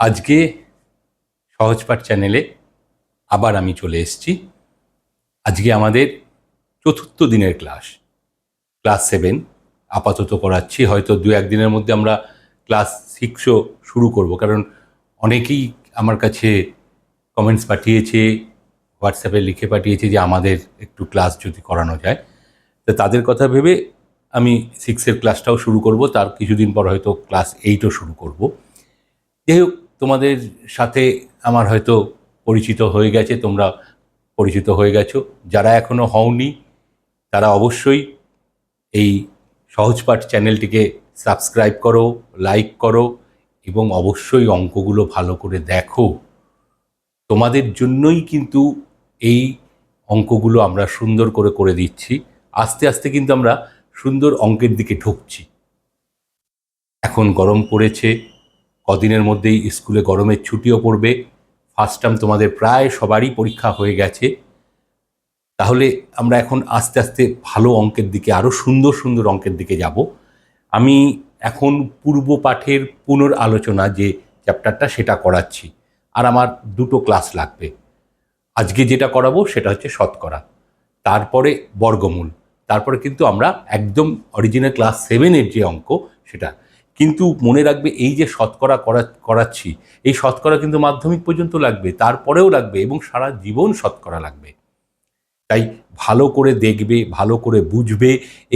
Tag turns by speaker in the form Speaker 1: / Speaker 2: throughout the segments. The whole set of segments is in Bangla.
Speaker 1: আজকে সহজপাঠ চ্যানেলে আবার আমি চলে এসেছি। আজকে আমাদের চতুর্থ দিনের ক্লাস 7 আপাতত করাচ্ছি। হয়তো 2-1 দিনের মধ্যে আমরা ক্লাস 6ও শুরু করব, কারণ অনেকেই আমার কাছে কমেন্টস পাঠিয়েছে, হোয়াটসঅ্যাপে লিখে পাঠিয়েছে যে আমাদের একটু ক্লাস যদি করানো যায়। তো তাদের কথা ভেবে আমি 6-এর ক্লাসটাও শুরু করব, তার কিছুদিন পর হয়তো ক্লাস 8ও শুরু করব। যাই হোক, তোমাদের সাথে আমার হয়তো পরিচিত হয়ে গেছে, তোমরা পরিচিত হয়ে গেছো। যারা এখনও হওনি তারা অবশ্যই এই সহজপাঠ চ্যানেলটিকে সাবস্ক্রাইব করো, লাইক করো এবং অবশ্যই অঙ্কগুলো ভালো করে দেখো। তোমাদের জন্যই কিন্তু এই অঙ্কগুলো আমরা সুন্দর করে করে দিচ্ছি। আস্তে আস্তে কিন্তু আমরা সুন্দর অঙ্কের দিকে ঢুকছি। এখন গরম পড়েছে, কদিনের মধ্যেই স্কুলে গরমের ছুটিও পড়বে। ফার্স্ট টার্ম তোমাদের প্রায় সবারই পরীক্ষা হয়ে গেছে। তাহলে আমরা এখন আস্তে আস্তে ভালো অঙ্কের দিকে, আরও সুন্দর সুন্দর অঙ্কের দিকে যাব। আমি এখন পূর্ব পাঠের পুনরালোচনা যে চ্যাপ্টারটা সেটা করাচ্ছি, আর আমার 2টো ক্লাস লাগবে। আজকে যেটা করাবো সেটা হচ্ছে শতকরা, তারপরে বর্গমূল, তারপরে কিন্তু আমরা একদম অরিজিনাল ক্লাস 7-এর যে অঙ্ক সেটা। কিন্তু মনে রাখবে, এই যে শতকরা করাচ্ছি, এই শতকরা কিন্তু মাধ্যমিক পর্যন্ত লাগবে, তারপরেও লাগবে এবং সারা জীবন শতকরা লাগবে। তাই ভালো করে দেখবে, ভালো করে বুঝবে।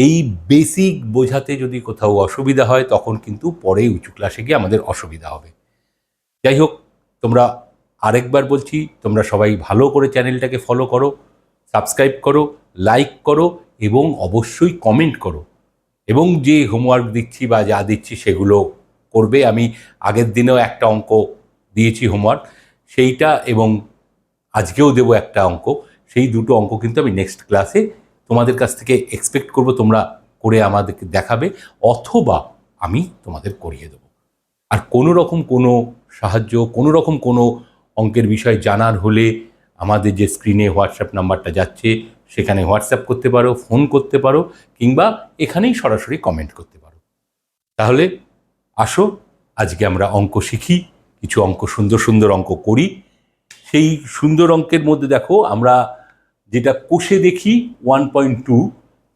Speaker 1: এই বেসিক বোঝাতে যদি কোথাও অসুবিধা হয় তখন কিন্তু পরে উঁচু ক্লাসে গিয়ে আমাদের অসুবিধা হবে। যাই হোক, তোমরা আরেকবার বলছি, তোমরা সবাই ভালো করে চ্যানেলটাকে ফলো করো, সাবস্ক্রাইব করো, লাইক করো এবং অবশ্যই কমেন্ট করো। এবং যে হোমওয়ার্ক দিচ্ছি বা যা দিচ্ছি সেগুলো করবে। আমি আগের দিনেও একটা অঙ্ক দিয়েছি হোমওয়ার্ক, সেইটা, এবং আজকেও দেবো একটা অঙ্ক। সেই 2টো অঙ্ক কিন্তু আমি নেক্সট ক্লাসে তোমাদের কাছ থেকে এক্সপেক্ট করব তোমরা করে আমাদেরকে দেখাবে, অথবা আমি তোমাদের করিয়ে দেবো। আর কোনো রকম কোনো সাহায্য, কোনো রকম কোনো অঙ্কের বিষয় জানার হলে আমাদের যে স্ক্রিনে হোয়াটসঅ্যাপ নাম্বারটা যাচ্ছে সেখানে হোয়াটসঅ্যাপ করতে পারো, ফোন করতে পারো, কিংবা এখানেই সরাসরি কমেন্ট করতে পারো। তাহলে আসো, আজকে আমরা অঙ্ক শিখি, কিছু অঙ্ক, সুন্দর সুন্দর অঙ্ক করি। সেই সুন্দর অঙ্কের মধ্যে দেখো, আমরা যেটা কোষে দেখি 1.2,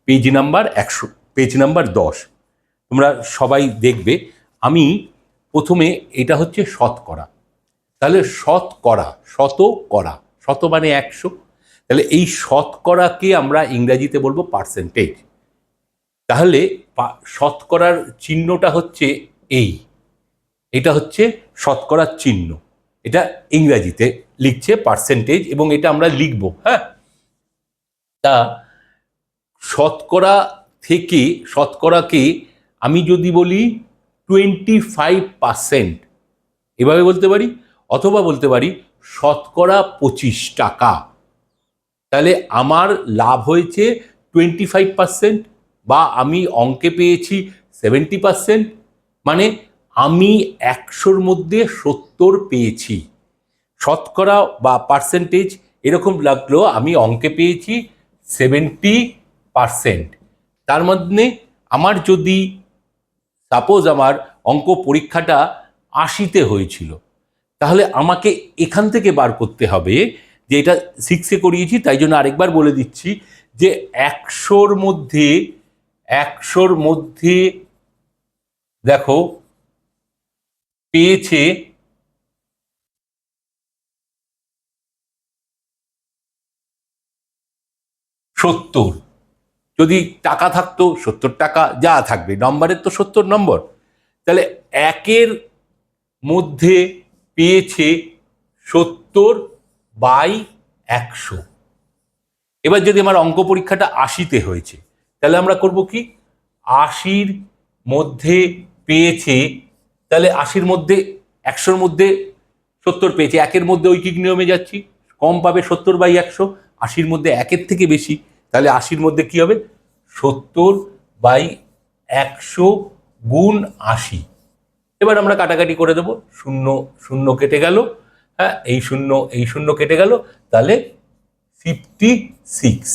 Speaker 1: পেজ নাম্বার 100, পেজ নাম্বার 10। তোমরা সবাই দেখবে। আমি প্রথমে, এটা হচ্ছে শতকরা। তাহলে শতকরা, শতকরা, শত মানে 100। তাহলে এই শতকরাকে আমরা ইংরাজিতে বলবো পার্সেন্টেজ। তাহলে শতকরার চিহ্নটা হচ্ছে এই, এটা হচ্ছে শতকরার চিহ্ন। এটা ইংরাজিতে লিখছে পার্সেন্টেজ, এবং এটা আমরা লিখব। হ্যাঁ, তা শতকরা থেকে, শতকরাকে আমি যদি বলি 25%, এভাবে বলতে পারি, অথবা বলতে পারি শতকরা 25 টাকা। তাহলে আমার লাভ হয়েছে 25%, বা আমি অঙ্কে পেয়েছি 70%, মানে আমি 100-র মধ্যে 70 পেয়েছি। শতকরা বা পার্সেন্টেজ এরকম লাগলো, আমি অঙ্কে পেয়েছি 70%। তার মধ্যে আমার যদি সাপোজ আমার অঙ্ক পরীক্ষাটা 80-তে হয়েছিল, তাহলে আমাকে এখান থেকে বার করতে হবে, যে এটা 6-এ করিয়েছি তাই জন্য আরেকবার বলে দিচ্ছি, যে 100-র মধ্যে দেখো পেয়েছে 70। যদি টাকা থাকতো 70 টাকা, যা থাকবে নম্বরের তো 70 নম্বর। তাহলে 1-এর মধ্যে পেয়েছে 70/100। এবার যদি আমার অঙ্ক পরীক্ষাটা 80-তে হয়েছে, তাহলে আমরা করব কি, 80-র মধ্যে পেয়েছে, তাহলে 80-র মধ্যে 100-র মধ্যে 70 পেয়েছে, 1-এর মধ্যে ঐকিক নিয়মে যাচ্ছি, কম পাবে 70/100, 80-র মধ্যে 1-এর থেকে বেশি, তাহলে 80-র মধ্যে কি হবে, 70/100 গুণ 80। এবার আমরা কাটাকাটি করে দেবো, শূন্য শূন্য কেটে গেল, হ্যাঁ, এই শূন্য কেটে গেল, তাহলে 56।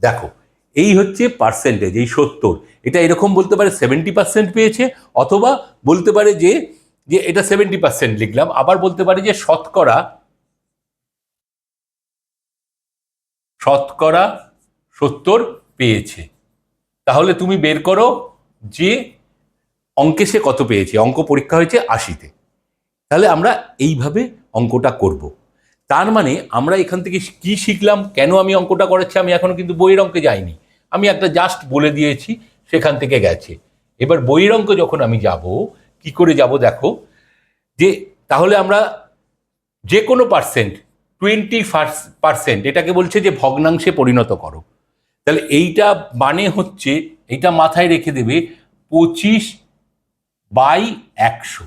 Speaker 1: দেখো, এই হচ্ছে পার্সেন্টেজ, এই 70। এটা এরকম বলতে পারে 70% পেয়েছে, অথবা বলতে পারে যে যে এটা 70% লিখলাম, আবার বলতে পারি যে শতকরা 70 পেয়েছে। তাহলে তুমি বের করো যে অঙ্কে সে কত পেয়েছে। অঙ্ক পরীক্ষা হয়েছে 80-তে। তাহলে আমরা এইভাবে অঙ্কটা করব। তার মানে আমরা এখান থেকে কি শিখলাম, কেন আমি অঙ্কটা করাচ্ছি, আমি এখনো কিন্তু বইয়ের অঙ্কে যাইনি, আমি একটা জাস্ট বলে দিয়েছি, সেখান থেকে গেছে। এবার বইয়ের অঙ্ক যখন আমি যাব, কি করে যাব দেখো, যে তাহলে আমরা যে কোনো পার্সেন্ট 20%, এটাকে বলছে যে ভগ্নাংশে পরিণত করো। তাহলে এইটা মানে হচ্ছে, এইটা মাথায় রেখে দেবে 25/100।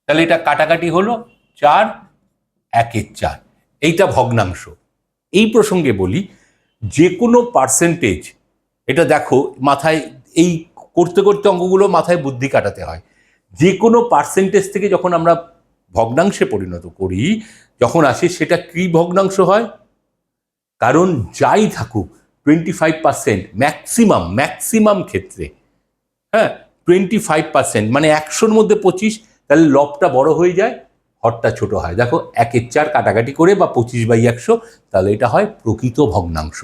Speaker 1: তাহলে এটা কাটাকাটি হলো 4 1-এর 4, এইটা ভগ্নাংশ। এই প্রসঙ্গে বলি, যে কোনো পার্সেন্টেজ, এটা দেখো মাথায়, এই করতে করতে অঙ্কগুলো মাথায় বুদ্ধি কাটাতে হয়। যে কোনো পার্সেন্টেজ থেকে যখন আমরা ভগ্নাংশে পরিণত করি, যখন আসে সেটা কি ভগ্নাংশ হয়, কারণ যাই থাকুক 25%, ম্যাক্সিমাম ক্ষেত্রে, হ্যাঁ 25% মানে 100-র মধ্যে 25, তাহলে লবটা বড় হয়ে যায়, হরটা ছোট হয়। দেখো 1-এর 4 কাটাকাটি করে বা 25/100, তাহলে এটা হয় প্রকৃত ভগ্নাংশ।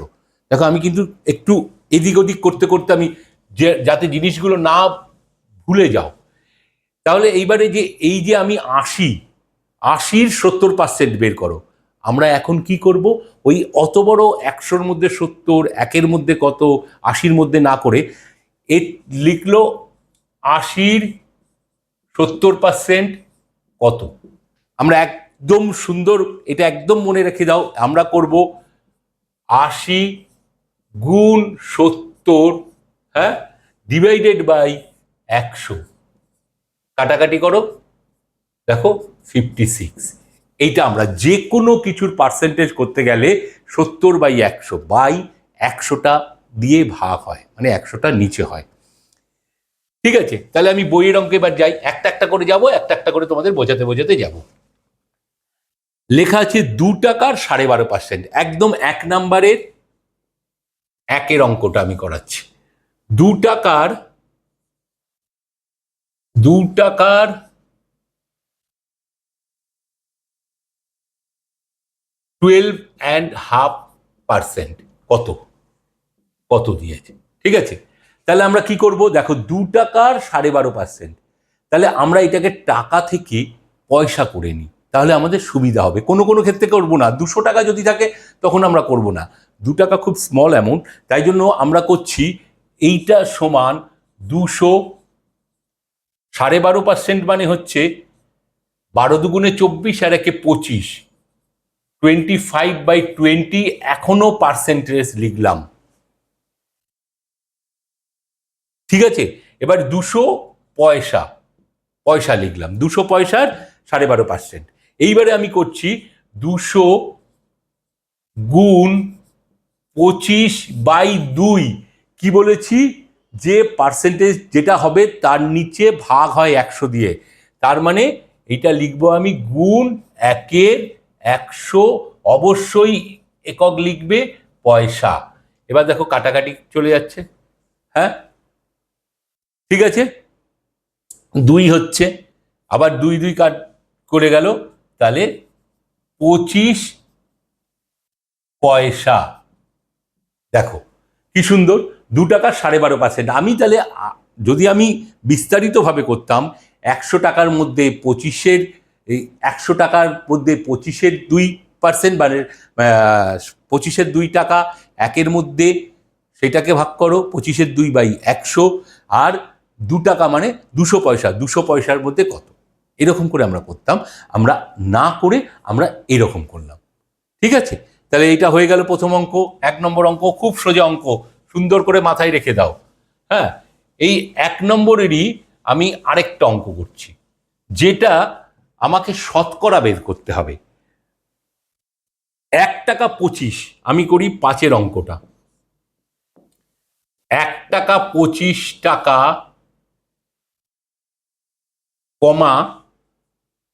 Speaker 1: দেখো আমি কিন্তু একটু এদিক ওদিক করতে করতে আমি যাতে জিনিসগুলো না ভুলে যাও। তাহলে এইবারে যে এই যে আমি 80-র 70% বের করো, আমরা এখন কি করব, ওই অত বড় 100-র মধ্যে 70, 1-এর মধ্যে কত, 80-র মধ্যে না করে এ লিখলো 80-র 70% কত। আমরা একদম সুন্দর, এটা একদম মনে রেখে দাও, আমরা করব 80 গুণ 70, হ্যাঁ, ডিভাইডেড বাই 100, কাটাকাটি করো, দেখো 56। এইটা আমরা যে কোনো কিছুর পার্সেন্টেজ করতে গেলে 70/100/100টা দিয়ে ভাগ হয়, মানে 100টা নিচে হয়। ঠিক আছে, তাহলে আমি বইয়ের অঙ্কে এবার যাই, একটা একটা করে যাব, একটা একটা করে তোমাদের বোঝাতে বোঝাতে যাব। লেখা আছে 2 টাকার 12.5%, একদম 1 নাম্বারের 1-এর অঙ্কটা আমি করাচ্ছি। 2 টাকার 12.5% কত, কত দিয়েছে। ঠিক আছে, তাহলে আমরা কি করব, দেখো 2 টাকার 12.5%, তাহলে আমরা এটাকে টাকা থেকে পয়সা করে নিই, তাহলে আমাদের সুবিধা হবে। কোনো কোনো ক্ষেত্রে করবো না, 200 টাকা যদি থাকে তখন আমরা করব না, 2 টাকা খুব স্মল অ্যামাউন্ট, তাই জন্য আমরা করছি এইটা সমান 200, 12.5% মানে হচ্ছে 12 দুগুণে 24 আর 1-এ 25, 25/20 এখনো পার্সেন্টেজ লিখলাম। ঠিক আছে, এবার 200 পয়সা, পয়সা লিখলাম, 200 পয়সার 12.5%। এইবারে আমি করছি 200 গুণ 25/2, কি বলেছি, যে পার্সেন্টেজ যেটা হবে তার নিচে ভাগ হয় 100 দিয়ে, তার মানে এটা লিখবো আমি গুণ 1-এর 100, অবশ্যই একক লিখবে পয়সা। এবার দেখো কাটাকাটি চলে যাচ্ছে, হ্যাঁ ঠিক আছে, 2 হচ্ছে, আবার 2 2 কাট করে গেল, তাহলে 25 পয়সা। দেখো কি সুন্দর, 2 টাকার 12.5%। আমি তাহলে যদি আমি বিস্তারিতভাবে করতাম, 100 টাকার মধ্যে 25-এর, এই 100 টাকার মধ্যে 25-এর 2%, মানে 25-এর 2 টাকা, 1-এর মধ্যে সেটাকে ভাগ করো 25-এর 2/100, আর 2 টাকা মানে 200 পয়সা, 200 পয়সার মধ্যে কত, এরকম করে আমরা করতাম। আমরা না করে আমরা এরকম করলাম। ঠিক আছে, তাহলে এটা হয়ে গেল প্রথম অঙ্ক। 1 নম্বর অঙ্ক খুব সোজা অঙ্ক, সুন্দর করে মাথায় রেখে দাও। হ্যাঁ, এই 1 নম্বরেরই আমি আরেকটা অঙ্ক করছি, যেটা আমাকে শতকরা বের করতে হবে। 1 টাকা 25, আমি করি 5-এর অঙ্কটা। 1 টাকা 25 টাকা কমা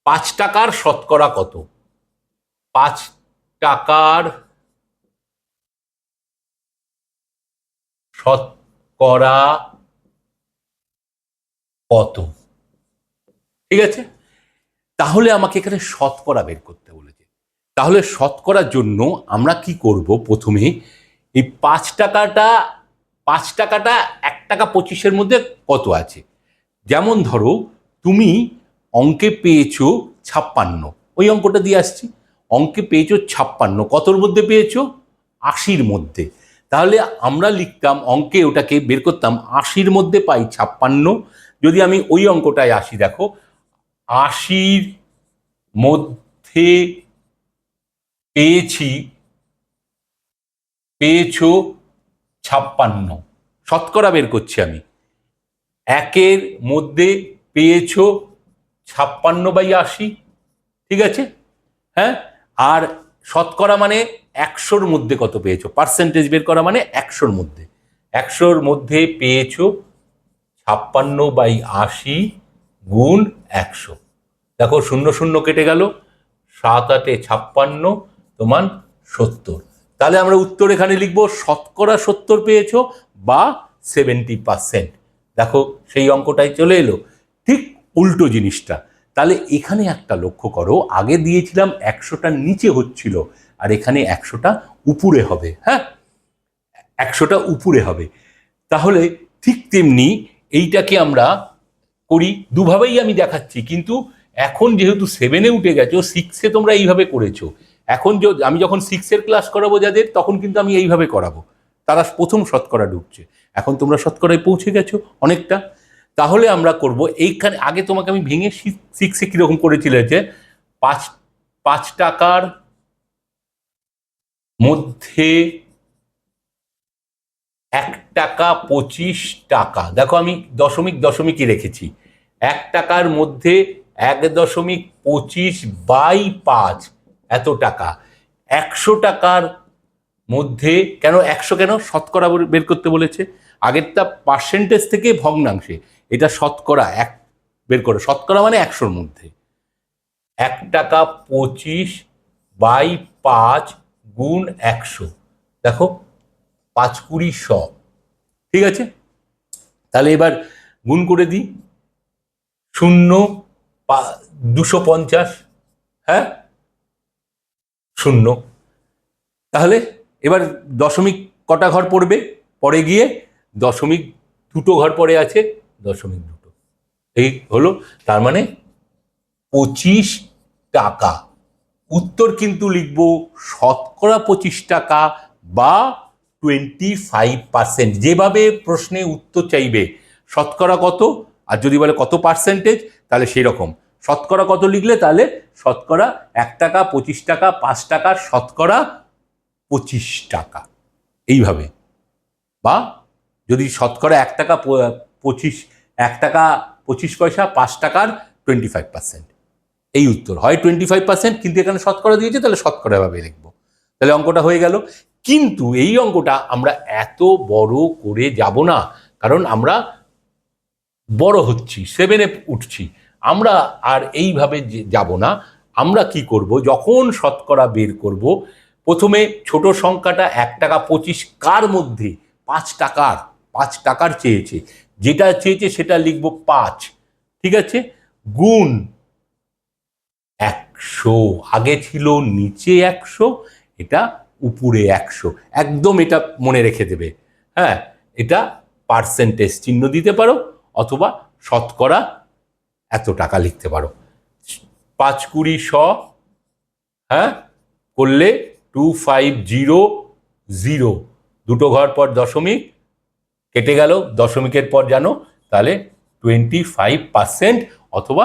Speaker 1: 5 টাকার শতকরা কত, 5 টাকার শতকরা কত। ঠিক আছে, তাহলে আমাকে এখানে শতকরা বের করতে বলেছে। তাহলে শতকরার জন্য আমরা কি করব, প্রথমে এই 5 টাকাটা 1 টাকা 25-এর মধ্যে কত আছে। যেমন ধরো তুমি অঙ্কে পেয়েছো 56, ওই অঙ্কটা দিয়ে আসছি। অঙ্কে পেয়েছো 56, কতর মধ্যে পেয়েছো? 80-র মধ্যে। তাহলে আমরা লিখতাম অঙ্কে, ওটাকে বের করতাম 80-র মধ্যে পাই 56। যদি আমি ওই অঙ্কটায় আসি, দেখো 80-র মধ্যে পেয়েছো 56, শতকরা বের করছি আমি। 1-এর মধ্যে পেয়েছো 56/80, ঠিক আছে? হ্যাঁ, আর শতকরা মানে 100-র মধ্যে কত পেয়েছো, পার্সেন্টেজ বের করা মানে 100-র মধ্যে। 100-র মধ্যে পেয়েছো 56/80 গুণ 100। দেখো 0 0 কেটে গেল, 7 8 56 সমান 70। তাহলে আমরা উত্তর এখানে লিখবো শতকরা 70 পেয়েছো বা 70%। দেখো সেই অঙ্কটাই চলে এলো। ঠিক উল্টো জিনিসটা। তাহলে এখানে একটা লক্ষ্য করো, আগে দিয়েছিলাম 100টা নিচে হচ্ছিল, আর এখানে 100টা উপরে হবে। হ্যাঁ, 100টা উপরে হবে। তাহলে ঠিক তেমনি এইটাকে আমরা করি, দুভাবেই আমি দেখাচ্ছি। কিন্তু এখন যেহেতু 7-এ উঠে গেছো, 6-এ তোমরা এইভাবে করেছো। এখন আমি যখন 6-এর ক্লাস করাবো যাদের, তখন কিন্তু আমি এইভাবে করাবো। তারা প্রথম শতকরা ঢুকছে, এখন তোমরা শতকরায় পৌঁছে গেছো অনেকটা। তাহলে আমরা করব এইখানে, আগে তোমাকে আমি ভেঙে 6-এ কিরকম করেছিলে, যে 5 টাকার মধ্যে 1 টাকা 25 টাকা। দেখো আমি দশমিকই রেখেছি। 1 টাকার মধ্যে 1.25/5 এত টাকা। 100 টাকার মধ্যে, কেন 100, কেন শতকরা বের করতে বলেছে। আগেরটা পার্সেন্টেজ থেকে ভগ্নাংশে, এটা শতকরা বের করো। শতকরা মানে 100-র মধ্যে। 1.25/5 গুণ 100। দেখো 5 20 100, ঠিক আছে? তাহলে এবার গুণ করে দিই। 0 250, হ্যাঁ 0। তাহলে এবার দশমিক কটা ঘর পড়বে, পরে গিয়ে দশমিক 2টো ঘর পড়ে আছে, দশমিক 2টো। এই হলো, তার মানে 25 টাকা। উত্তর কিন্তু লিখবো শতকরা 25 টাকা বা 25%। যেভাবে প্রশ্নে উত্তর চাইবে শতকরা কত, আর যদি বলে কত পার্সেন্টেজ, তাহলে সেই রকম শতকরা কত লিখলে, তাহলে শতকরা 1 টাকা 25 টাকা, 5 টাকার শতকরা 25 টাকা, এইভাবে। বা যদি শতকরা 1 টাকা 25 পয়সা, 5 টাকার 25%, এই উত্তর হয় 25%। কিন্তু এখানে শতকরা দিয়েছে, তাহলে শতকরা ভাবে লিখবো। তাহলে অঙ্কটা হয়ে গেল। কিন্তু এই অঙ্কটা আমরা এত বড় করে যাব না, কারণ আমরা বড় হচ্ছি, 7-এ উঠছি। আমরা আর এইভাবে যাব না। আমরা কি করব, যখন শতকরা বের করব, প্রথমে ছোট সংখ্যাটা 1 টাকা 25 কার মধ্যে, 5 টাকার চেয়েছে, যেটা চেয়েছে সেটা লিখব 5, ঠিক আছে? গুণ 100। আগে ছিল নিচে 100, এটা উপরে 100। একদম এটা মনে রেখে দেবে। হ্যাঁ, এটা পার্সেন্টেজ চিহ্ন দিতে পারো, অথবা শতকরা এত টাকা লিখতে পারো। 5 20 100, হ্যাঁ করলে 2500। দুটো ঘর পর দশমিক কেটে গেল, দশমিকের পর জানো, তাহলে 25% অথবা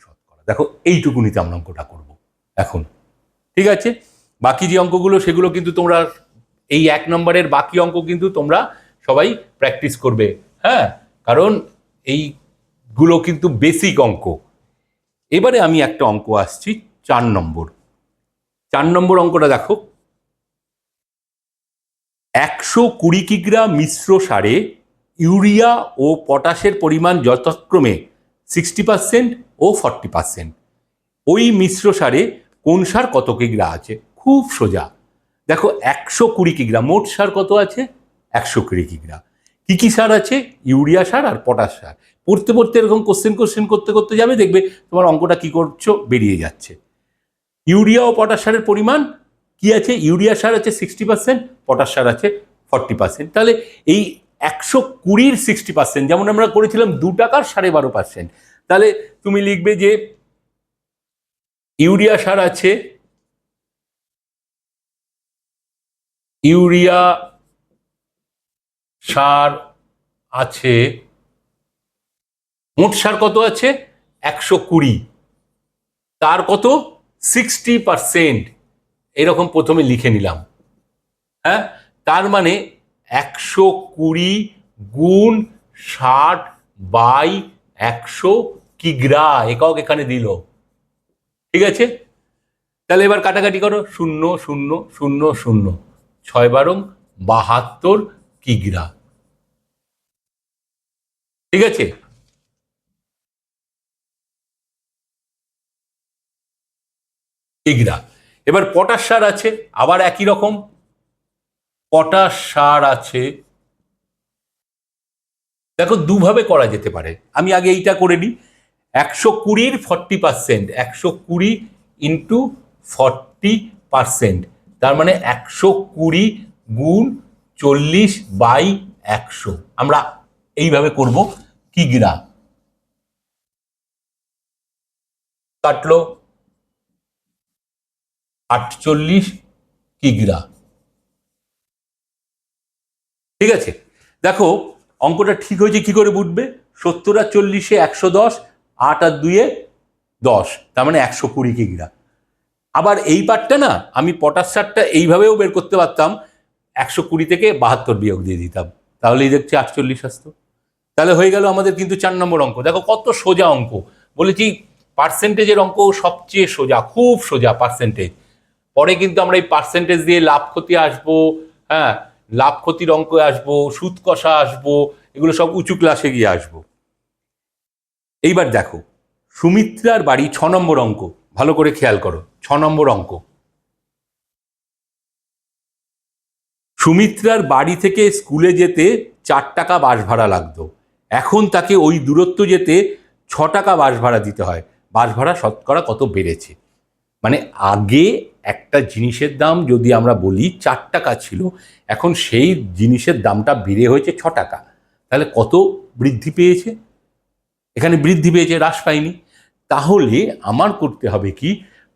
Speaker 1: শতকরা। দেখো এইটুকুনিতে আমরা অঙ্কটা করবো এখন, ঠিক আছে? বাকি যে অঙ্কগুলো, সেগুলো কিন্তু তোমরা, এই 1 নম্বরের বাকি অঙ্ক কিন্তু তোমরা সবাই প্র্যাকটিস করবে। হ্যাঁ, কারণ এইগুলো কিন্তু বেসিক অঙ্ক। এবারে আমি একটা অঙ্ক আসছি 4 নম্বর। 4 নম্বর অঙ্কটা দেখো, 120 কিগ্রা মিশ্র সারে ইউরিয়া ও পটাশের পরিমাণ যথাক্রমে 60% ও 40%। ওই মিশ্র সারে কোন সার কত কিগ্রা আছে? খুব সোজা। দেখো 120 কিগ্রা, মোট সার কত আছে? 120 কিগ্রা। কি কি সার আছে? ইউরিয়া সার আর পটাশ সার। পড়তে পড়তে এরকম কোশ্চেন করতে করতে যাবে, দেখবে তোমার অঙ্কটা কি করছো বেরিয়ে যাচ্ছে। ইউরিয়া ও পটাশ সারের পরিমাণ কি আছে? ইউরিয়া সার আছে 60%, পটাশ সার আছে 40%। তাহলে এই 120-র 60%, যেমন আমরা করেছিলাম 2 টাকার 12.5%। তাহলে তুমি লিখবে যে ইউরিয়া সার আছে, ইউরিয়া সার আছে, মোট সার কত আছে? 120, তার কত? 60%। এরকম প্রথমে লিখে নিলাম। হ্যাঁ, তার মানে 120 গুণ 60/100 কিগ্রা, একক এখানে দিল। ঠিক আছে, তাহলে এবার কাটাকাটি করো। 0 0 0 0, 6 বারং 72 কিগ্রা। ঠিক আছে, কিগ্রা। এবার পটাশ সার আছে, আবার একই রকম পটাশ সার আছে। দেখো দুভাবে করা যেতে পারে, আমি আগে এইটা করে নিই। 120-র 40%, 120 ইন্টু 40%, তার মানে 120 গুণ 40/100। আমরা এইভাবে করব। কিগ্রা কাটলো 48 কিগ্রা। ঠিক আছে, দেখো অঙ্কটা ঠিক হয়েছে কি করে বুঝবে? 70 আর 40-এ 110, 8 আর 2-এ 10, তার মানে 120 কিগ্রা। আবার এই পার্টটা না আমি পটাশ সারটা এইভাবেও বের করতে পারতাম, 120 থেকে 72 বিয়োগ দিয়ে দিতাম, তাহলেই দেখছি 48 আসতো। তাহলে হয়ে গেল আমাদের কিন্তু 4 নম্বর অঙ্ক। দেখো কত সোজা অঙ্ক, বলেছি পার্সেন্টেজের অঙ্ক সবচেয়ে সোজা, খুব সোজা পার্সেন্টেজ। পরে কিন্তু আমরা এই পার্সেন্টেজ দিয়ে লাভ ক্ষতি আসবো, হ্যাঁ লাভ ক্ষতির অঙ্ক আসবো, সুদ কষা আসবো, এগুলো সব উঁচু ক্লাসে গিয়ে আসবো। এইবার দেখো সুমিত্রার বাড়ি 6 নম্বর অঙ্ক, ভালো করে খেয়াল করো। 6 নম্বর অঙ্ক, সুমিত্রার বাড়ি থেকে স্কুলে যেতে 4 টাকা বাস ভাড়া লাগতো, এখন তাকে ওই দূরত্ব যেতে 6 টাকা বাস ভাড়া দিতে হয়। বাস ভাড়া শতকরা কত বেড়েছে? মানে আগে একটা জিনিসের দাম যদি আমরা বলি 4 টাকা ছিল, এখন সেই জিনিসের দামটা বেড়ে হয়েছে 6 টাকা। তাহলে কত বৃদ্ধি পেয়েছে? এখানে বৃদ্ধি পেয়েছে, হ্রাস পায়নি। তাহলে আমার করতে হবে কি,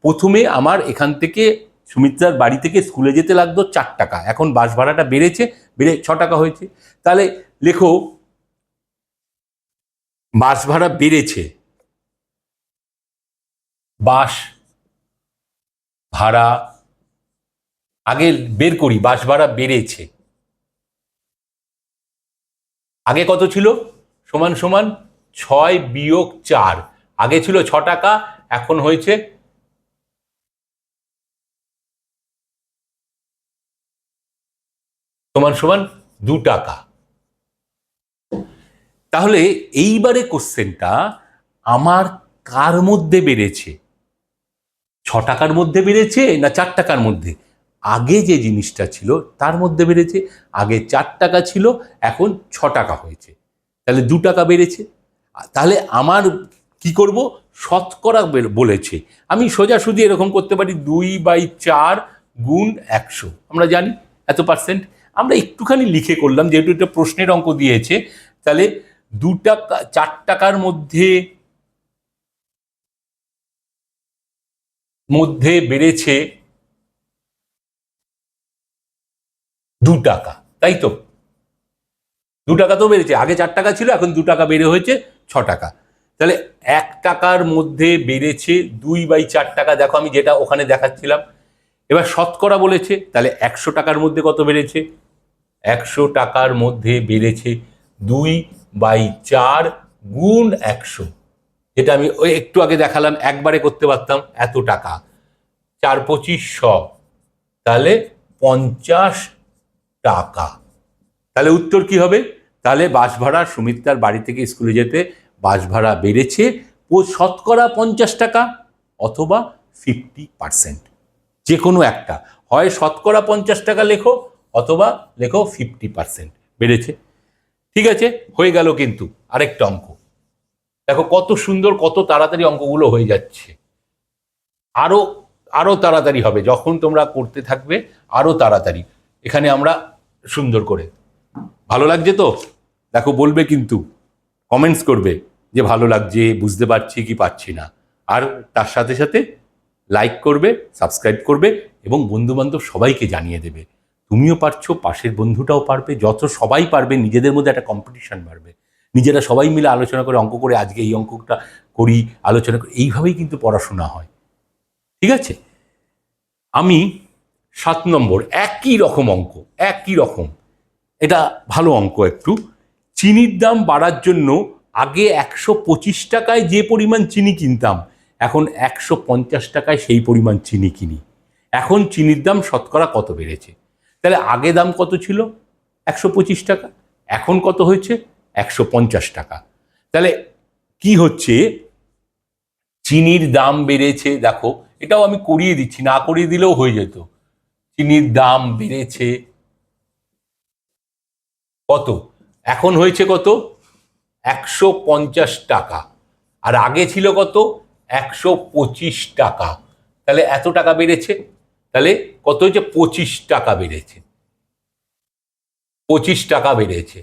Speaker 1: প্রথমে আমার এখান থেকে সুমিত্রার বাড়ি থেকে স্কুলে যেতে লাগতো 4 টাকা, এখন বাস ভাড়াটা বেড়েছে, বেড়ে 6 টাকা হয়েছে। তাহলে লেখো বাস ভাড়া বেড়েছে, বাস ভাড়া আগে বের করি, বাস ভাড়া বেড়েছে। আগে কত ছিল? সমান সমান 6 বিয়োগ 4, আগে ছিল 6 টাকা, এখন হয়েছে সমান সমান 2 টাকা। তাহলে এইবারে কোশ্চেনটা আমার কার মধ্যে বেড়েছে? 6 টাকার মধ্যে বেড়েছে না 4 টাকার মধ্যে? আগে যে জিনিসটা ছিল তার মধ্যে বেড়েছে। আগে 4 টাকা ছিল, এখন 6 টাকা হয়েছে, তাহলে 2 টাকা বেড়েছে। তাহলে আমার কি করব? শতকরা বলেছে, আমি সোজাসুজি এরকম করতে পারি 2/4 গুণ 100, আমরা জানি এত পার্সেন্ট। আমরা একটুখানি লিখে করলাম যেহেতু এটা প্রশ্নের অঙ্ক দিয়েছে। তাহলে 2 টাকা 4 টাকার মধ্যে মধ্যে বেড়েছে 2 টাকা, তাই তো? 2 টাকা তো বেড়েছে, আগে 4 টাকা ছিল, এখন 2 টাকা বেড়ে হয়েছে 6 টাকা। তাহলে 1 টাকার মধ্যে বেড়েছে 2/4 টাকা, দেখো আমি যেটা ওখানে দেখাচ্ছিলাম। এবার শতকরা বলেছে, তাহলে 100 টাকার মধ্যে কত বেড়েছে? 100 টাকার মধ্যে বেড়েছে 2/4 গুণ 100, যেটা আমি ওই একটু আগে দেখালাম, একবারে করতে পারতাম। এত টাকা, 4×25 100, তাহলে 50 টাকা। তাহলে উত্তর কি হবে? তাহলে বাস ভাড়া, সুমিত্রার বাড়ি থেকে স্কুলে যেতে বাস ভাড়া বেড়েছে শতকরা 50 টাকা অথবা 50%, যে কোনো একটা, হয় শতকরা 50 টাকা লেখো অথবা লেখো 50% বেড়েছে। ঠিক আছে, হয়ে গেল। কিন্তু আরেকটা অঙ্ক দেখো, কত সুন্দর, কত তাড়াতাড়ি অঙ্কগুলো হয়ে যাচ্ছে। আরো আরো তাড়াতাড়ি হবে যখন তোমরা করতে থাকবে, আরো তাড়াতাড়ি। এখানে আমরা সুন্দর করে, ভালো লাগছে তো? দেখো, বলবে কিন্তু, কমেন্টস করবে যে ভালো লাগছে, বুঝতে পারছি কি পারছি না। আর তার সাথে সাথে লাইক করবে, সাবস্ক্রাইব করবে এবং বন্ধু বান্ধব সবাইকে জানিয়ে দেবে। তুমিও পারছো, পাশের বন্ধুটাও পারবে, যত সবাই পারবে নিজেদের মধ্যে একটা কম্পিটিশন বাড়বে। নিজেরা সবাই মিলে আলোচনা করে অঙ্ক করে, আজকে এই অঙ্কটা করি, আলোচনা করি, এইভাবেই কিন্তু পড়াশোনা হয়। ঠিক আছে, আমি 7 নম্বর, একই রকম অঙ্ক, একই রকম। এটা ভালো অঙ্ক একটু। চিনির দাম বাড়ার জন্য আগে 125 টাকায় যে পরিমাণ চিনি কিনতাম, এখন 150 টাকায় সেই পরিমাণ চিনি কিনি। এখন চিনির দাম শতকরা কত বেড়েছে? তাহলে আগে দাম কত ছিল? 125 টাকা। এখন কত হয়েছে? 150 টাকা। তাহলে কি হচ্ছে? চিনির দাম বেড়েছে। দেখো, এটাও আমি করিয়ে দিচ্ছি, না করিয়ে দিলেও হয়ে যেত। চিনির দাম বেড়েছে কত? এখন হয়েছে কত? 150 টাকা। আর আগে ছিল কত? 125 টাকা। তাহলে এত টাকা বেড়েছে। তাহলে কত হয়েছে? 25 টাকা বেড়েছে। 25 টাকা বেড়েছে।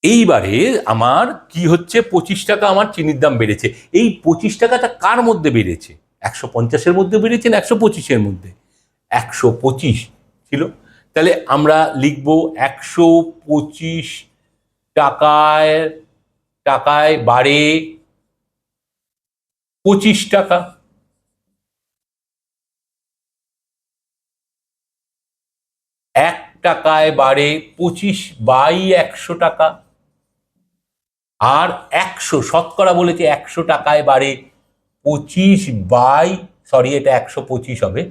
Speaker 1: এইবারে আমার কি হচ্ছে? 25 টাকা আমার চিনির দাম বেড়েছে। এই 25 টাকাটা কার মধ্যে বেড়েছে? 150-এর মধ্যে বেড়েছে না 125-এর মধ্যে? 125 ছিল। তাহলে আমরা লিখবো 125 টাকায়, টাকায় বাড়ে 25 টাকা। 1 টাকায় বাড়ে 25/100 টাকা। আর 100 শতকরা বলেছে, 100 টাকায় বাড়ে 25 বাই, এটা 125 হবে,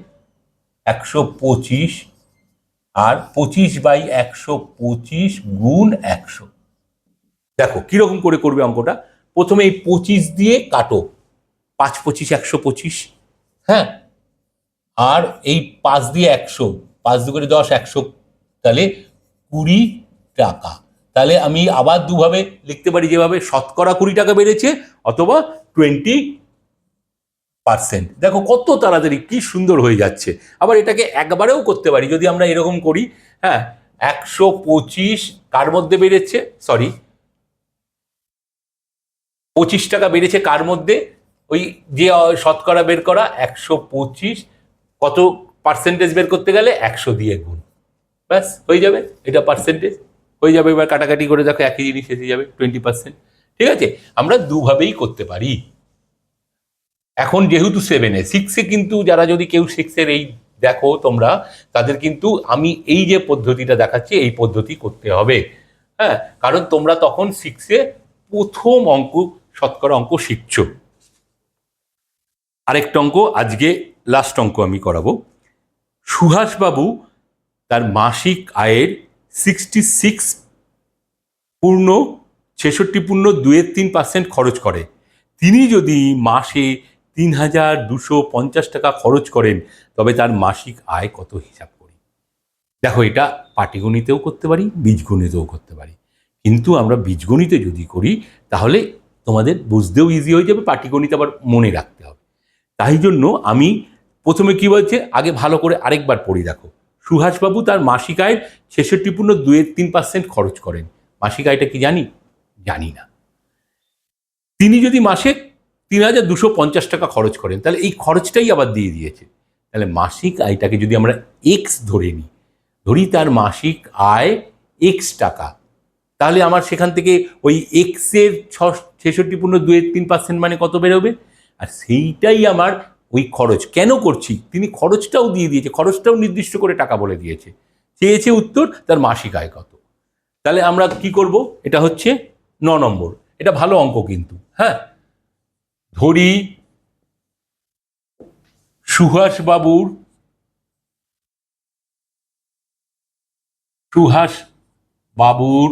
Speaker 1: 125। আর 25/125 গুণ 100। দেখো কিরকম করে করবে অঙ্কটা। প্রথমে এই 25 দিয়ে কাটো, 5 25 125। হ্যাঁ, আর এই 5 দিয়ে 100, 5 2 10, 100, তাহলে 20 টাকা। তাহলে আমি আবার দুভাবে লিখতে পারি, যেভাবে শতকরা 20 টাকা বেড়েছে, অথবা 20%। দেখো কত তাড়াতাড়ি কি সুন্দর হয়ে যাচ্ছে। আবার এটাকে একবারেও করতে পারি যদি আমরা এরকম করি। হ্যাঁ, 125 কার মধ্যে বেড়েছে? 25 টাকা বেড়েছে কার মধ্যে? ওই যে শতকরা বের করা, 125 কত পার্সেন্টেজ বের করতে গেলে 100 দিয়ে গুণ, ব্যাস হয়ে যাবে। এটা পার্সেন্টেজ হয়ে যাবে। এবার কাটাকাটি করে দেখো, একই জিনিস এসে যাবে, 20%। ঠিক আছে, আমরা দুভাবেই করতে পারি। এখন যেহেতু 7-এ, 6-এ কিন্তু যারা, যদি কেউ 6-এর এই দেখো তোমরা, তাদের কিন্তু আমি এই যে পদ্ধতিটা দেখাচ্ছি, এই পদ্ধতি করতে হবে। হ্যাঁ, কারণ তোমরা তখন 6-এ প্রথম অঙ্ক, শতকরা অঙ্ক শিখছো। আরেকটা অঙ্ক, আজকে লাস্ট অঙ্ক আমি করাবো। সুহাসবাবু তার মাসিক আয়ের 66.62% খরচ করে। তিনি যদি মাসে 3,250 টাকা খরচ করেন, তবে তার মাসিক আয় কত? হিসাব করি। দেখো, এটা পাটিগণিতেও করতে পারি, বীজগণিতেও করতে পারি। কিন্তু আমরা বীজগণিতে যদি করি, তাহলে তোমাদের বুঝতেও ইজি হয়ে যাবে, পাটিগণিত আবার মনে রাখতে হবে। তাই জন্য আমি প্রথমে কি বলছে, আগে ভালো করে আরেকবার পড়ি। দেখো, সুহাসবাবু তার মাসিক আয়ের 66.23% খরচ করেন। মাসিক আয়টা কি জানি? জানি না। তিনি যদি মাসে 3,250 টাকা খরচ করেন, তাহলে এই খরচটাই আবার দিয়ে দিয়েছে। তাহলে মাসিক আয়টাকে যদি আমরা এক্স ধরে নিই, ধরি তার মাসিক আয় এক্স টাকা, তাহলে আমার সেখান থেকে ওই এক্সের 66.23% মানে কত বেরোবে? আর সেইটাই আমার ওই খরচ। কেন করছি? তিনি খরচটাও দিয়ে দিয়েছে, খরচটাও নির্দিষ্ট করে টাকা বলে দিয়েছে। চেয়েছে উত্তর, তার মাসিক আয় কত। তাহলে আমরা কি করব? এটা হচ্ছে 9 নম্বর। এটা ভালো অঙ্ক কিন্তু। হ্যাঁ, ধরি সুহাসবাবুর, সুহাস বাবুর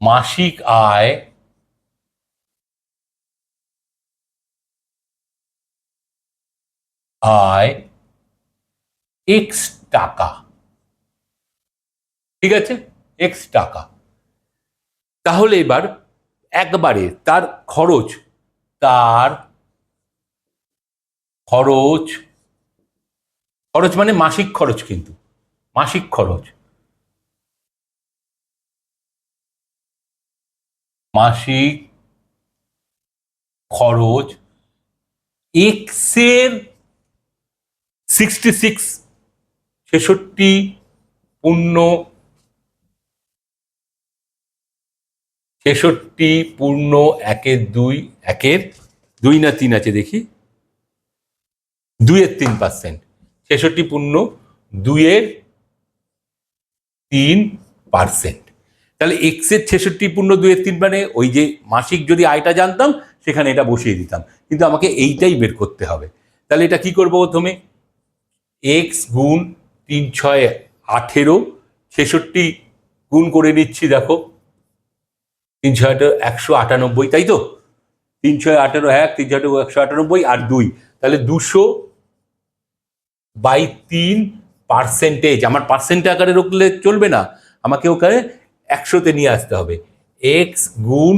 Speaker 1: মাসিক আয়, আয় এক্স টাকা। ঠিক আছে, এক্স টাকা। তাহলে এবার একবারে তার খরচ, তার খরচ, খরচ মানে মাসিক খরচ, কিন্তু মাসিক খরচ, মাসিক খরচ এক্সের 66 ছেষট্টি পূর্ণ 1/2 না 3 আছে দেখি, 2/3%, 66/2/3%। তাহলে এক্সের 66/2/3 মানে ওই যে মাসিক যদি আয়টা জানতাম সেখানে এটা বসিয়ে দিতাম, কিন্তু আমাকে এইটাই বের করতে হবে। তাহলে এটা কি করবো, প্রথমে এক্স গুণ 3 6 18, 66 গুণ করে নিচ্ছি, দেখো 3 6 198, তাই তো, 3 6 18 1, 3 6 198 আর 2, তাহলে 200/3%। আমার পার্সেন্ট আকারে রাখলে চলবে না, আমাকে ওখানে 100-তে নিয়ে আসতে হবে। এক্স গুণ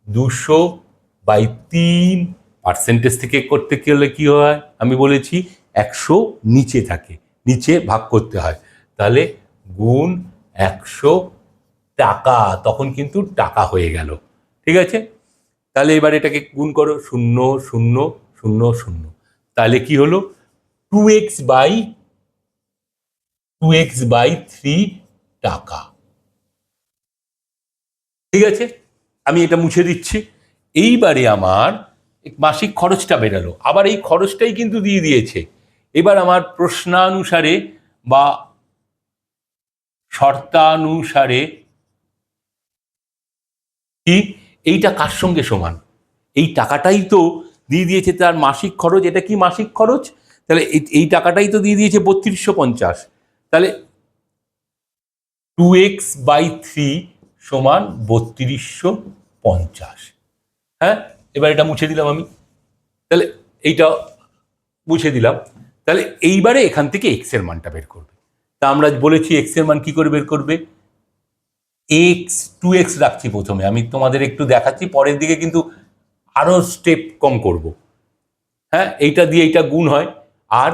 Speaker 1: 200/3, পার্সেন্টেজ থেকে করতে গেলে কি হয় আমি বলেছি 100 নিচে থাকে, নিচে ভাগ করতে হয়, তাহলে গুণ 100 টাকা, তখন কিন্তু টাকা হয়ে গেল। ঠিক আছে, তাহলে এবার এটাকে গুণ করো, 0 0 0 0, তাহলে কি হলো 2x/3 টাকা। ঠিক আছে, আমি এটা মুছে দিচ্ছি। এইবারে আমার মাসিক খরচটা বেরালো, আবার এই খরচটাই কিন্তু দিয়ে দিয়েছে। এবার আমার প্রশ্নানুসারে বা শর্তানুসারে কি, এইটা কার সঙ্গে সমান, এই টাকাটাই তো দিয়ে দিয়েছে তার মাসিক খরচ। এটা কি মাসিক খরচ, তাহলে এই টাকাটাই তো দিয়ে দিয়েছে 3250। তাহলে 2x/3 সমান 3250। হ্যাঁ, এবার এটা মুছে দিলাম আমি, তাহলে এইটা মুছে দিলাম। তাহলে এইবারে এখান থেকে এক্স এর মানটা বের করবে। তা আমরা বলেছি এক্স এর মান কি করে বের করবে, এক্স 2x রাখছি প্রথমে, আমি তোমাদের একটু দেখাচ্ছি, পরের দিকে কিন্তু আরো স্টেপ কম করব। হ্যাঁ, এইটা দিয়ে এইটা গুণ হয়, আর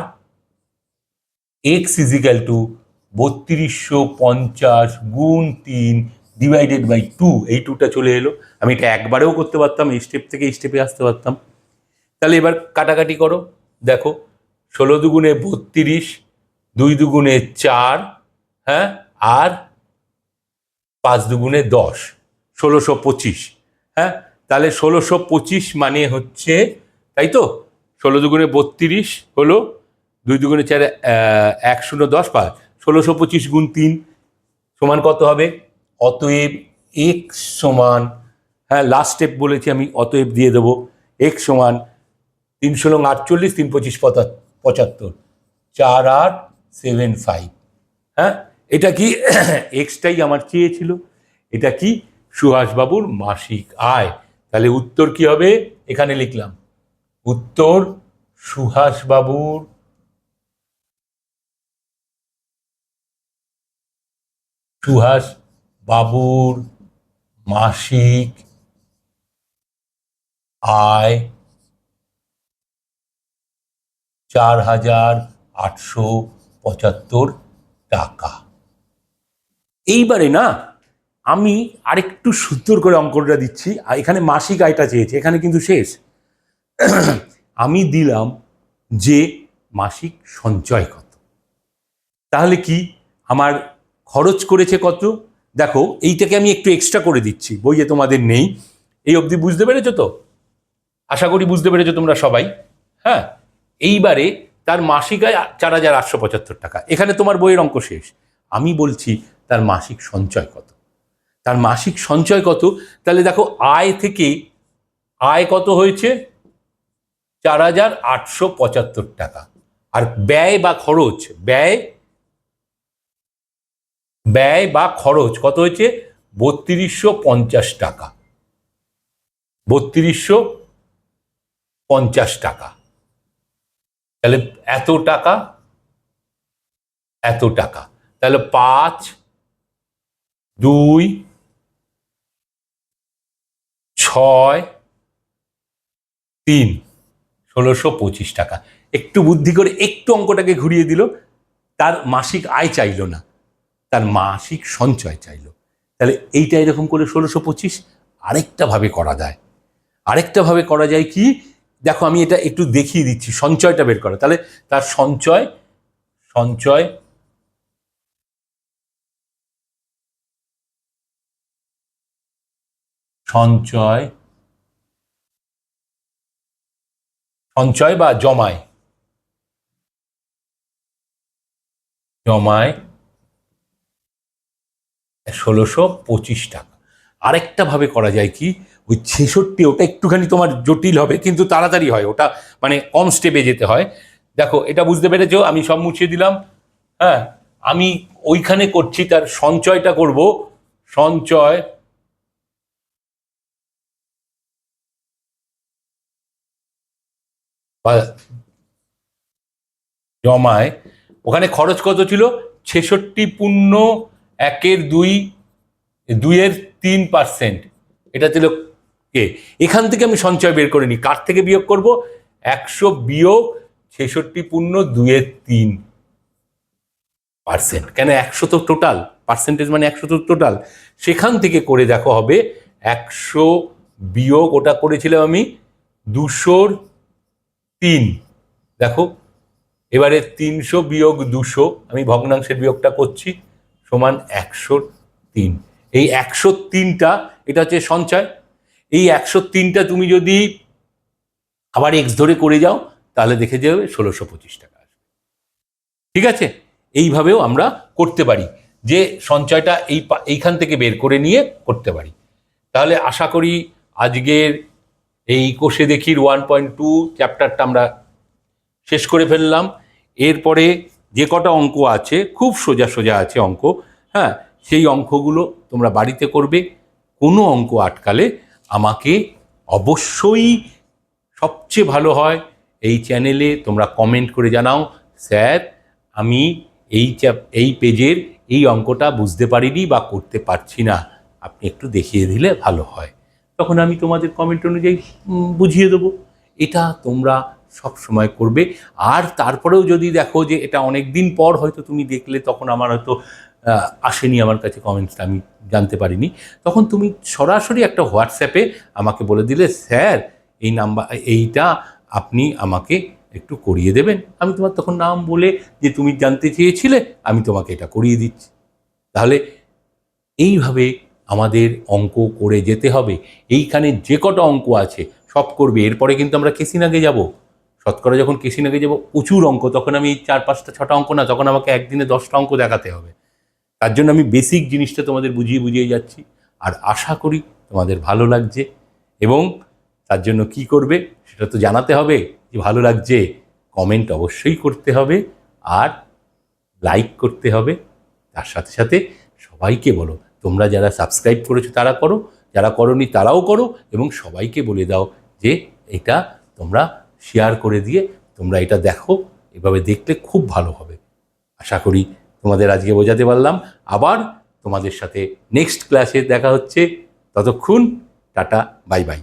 Speaker 1: এক্স ইজিক্যাল টু 3250 গুণ 3 ডিভাইডেড বাই 2, এই 2টা চলে এলো। আমি এটা একবারেও করতে পারতাম, এই স্টেপ থেকে এই স্টেপে আসতে পারতাম। তাহলে এবার কাটাকাটি করো, দেখো 16 দুগুণে 32, 2 দুগুণে 4, হ্যাঁ, আর 5 দুগুণে 10, 1625। হ্যাঁ, তাহলে 1625 মানে হচ্ছে, তাই তো, 16 দুগুণে 32 হলো, 2 দুগুণে 4, 1 0 10 5, 1625 গুণ 3 সমান কত হবে, অতএব এক্স সমান, হ্যাঁ লাস্ট স্টেপ বলেছি আমি, অতএব দিয়ে দেবো এক্স সমান 3 × 48, 3 × 25 75, 4875। হ্যাঁ, এটা কি এক্সটাই আমার চেয়েছিল, এটা কি সুহাসবাবুর মাসিক আয়। তাহলে উত্তর কি হবে, এখানে লিখলাম উত্তর সুহাসবাবুর মাসিক আয় 4875 টাকা। এইবারে না আমি আরেকটু সুন্দর করে অঙ্কটা দিচ্ছি, আর এখানে মাসিক আয়টা চেয়েছে, এখানে কিন্তু শেষ। আমি দিলাম যে মাসিক সঞ্চয় কত, তাহলে কি আমার খরচ করেছে কত, দেখো এইটাকে আমি একটু এক্সট্রা করে দিচ্ছি, বইয়ে তোমাদের নেই। এই অবধি বুঝতে পেরেছো তো, আশা করি বুঝতে পেরেছো তোমরা সবাই। হ্যাঁ, এইবারে তার মাসিক আয় 4875 টাকা, এখানে তোমার বইয়ের অঙ্ক শেষ। আমি বলছি তার মাসিক সঞ্চয় কত, তার মাসিক সঞ্চয় কত। তাহলে দেখো আয় থেকে আয় কত হয়েছে, 4875 টাকা, আর ব্যয় বা খরচ, ব্যয় বা খরচ কত হয়েছে, 3250 টাকা, 3250 টাকা। তাহলে এত টাকা, তাহলে 5 2 6 3 1625 টাকা। একটু বুদ্ধি করে একটু অঙ্কটাকে ঘুরিয়ে দিল, তার মাসিক আয় চাইলো না, তার মাসিক সঞ্চয় চাইলো। তাহলে এইটা এরকম করে 1625 আরেকটা ভাবে করা যায়। আরেকটা ভাবে করা যায় কি, দেখো আমি এটা একটু দেখিয়ে দিচ্ছি, সঞ্চয়টা বের করা। তাহলে তার সঞ্চয় সঞ্চয় সঞ্চয় সঞ্চয় বা জমায় জমায় 1625 টাকা। আরেকটা ভাবে করা যায় কি, ওই 66, ওটা একটুখানি তোমার জটিল হবে কিন্তু তাড়াতাড়ি হয়, ওটা মানে কম স্টেপে যেতে হয়। দেখো এটা বুঝতে পেরেছো, আমি সব মুছিয়ে দিলাম। হ্যাঁ, আমি ওইখানে করছি, তার সঞ্চয়টা করব। সঞ্চয় বা জমায়, ওখানে খরচ কত ছিল? 66.1/2, 2/3%। এটা ছিল কে, এখান থেকে আমি সঞ্চয় বের করে নিই, কার থেকে বিয়োগ করব? 100 বিয়োগ 66.2/3%। কেন 100 তো টোটাল, পার্সেন্টেজ মানে 100 তো টোটাল। সেখান থেকে করে দেখো হবে 100 বিয়োগ, ওটা করেছিলাম আমি 203। দেখো এবারে 300 বিয়োগ 200, আমি ভগ্নাংশের বিয়োগটা করছি, সমান 103। এই 103টা এটা হচ্ছে সঞ্চয়। এই 103টা তুমি যদি আবার এক্স ধরে করে যাও তাহলে দেখে যাবে 1625 টাকা আসবে। ঠিক আছে, এইভাবেও আমরা করতে পারি, যে সঞ্চয়টা এইখান থেকে বের করে নিয়ে করতে পারি। তাহলে আশা করি আজকের এই কোষে দেখির 1.2 চ্যাপ্টারটা আমরা শেষ করে ফেললাম। এরপরে যে কটা অঙ্ক আছে খুব সোজা সোজা আছে অঙ্ক, হ্যাঁ, সেই অঙ্কগুলো তোমরা বাড়িতে করবে। কোনো অঙ্ক আটকালে আমাকে অবশ্যই, সবচেয়ে ভালো হয় এই চ্যানেলে তোমরা কমেন্ট করে জানাও, স্যার আমি এই পেজের এই অঙ্কটা বুঝতে পারিনি বা করতে পারছি না, আপনি একটু দেখিয়ে দিলে ভালো হয়। তখন আমি তোমাদের কমেন্ট অনুযায়ী বুঝিয়ে দেবো। এটা তোমরা সব সময় করবে। আর তারপরেও যদি দেখো যে এটা অনেক দিন পর হয়তো তুমি দেখলে, তখন আমার হয়তো আসেনি আমার কাছে কমেন্টসটা, আমি জানতে পারিনি, তখন তুমি সরাসরি একটা হোয়াটসঅ্যাপে আমাকে বলে দিলে, স্যার এই নাম্বার এইটা আপনি আমাকে একটু করিয়ে দেবেন। আমি তোমার তখন নাম বলে, যে তুমি জানতে চেয়েছিলে, আমি তোমাকে এটা করিয়ে দিচ্ছি। তাহলে এইভাবে আমাদের অঙ্ক করে যেতে হবে। এইখানে যে কটা অঙ্ক আছে সব করবে। এরপরে কিন্তু আমরা কেসিনাগে যাব, শতকরা যখন কেসিনাগে যাব প্রচুর অঙ্ক, তখন আমি 4, 5টা, 6টা অঙ্ক না, তখন আমাকে একদিনে 10টা অঙ্ক দেখাতে হবে। তার জন্য আমি বেসিক জিনিসটা তোমাদের বুঝিয়ে বুঝিয়ে যাচ্ছি। আর আশা করি তোমাদের ভালো লাগছে। এবং তার জন্য কি করবে সেটা তো জানাতে হবে যে ভালো লাগছে, কমেন্ট অবশ্যই করতে হবে, আর লাইক করতে হবে। তার সাথে সাথে সবাইকে বলো, তোমরা যারা সাবস্ক্রাইব করেছো তারা করো, যারা করোনি তারাও করো, এবং সবাইকে বলে দাও যে এটা তোমরা শেয়ার করে দিয়ে তোমরা এটা দেখো। এভাবে দেখলে খুব ভালো হবে। আশা করি তোমাদের আজকে বোঝাতে পারলাম। আবার তোমাদের সাথে নেক্সট ক্লাসে দেখা হচ্ছে। ততক্ষণ টাটা, বাই বাই।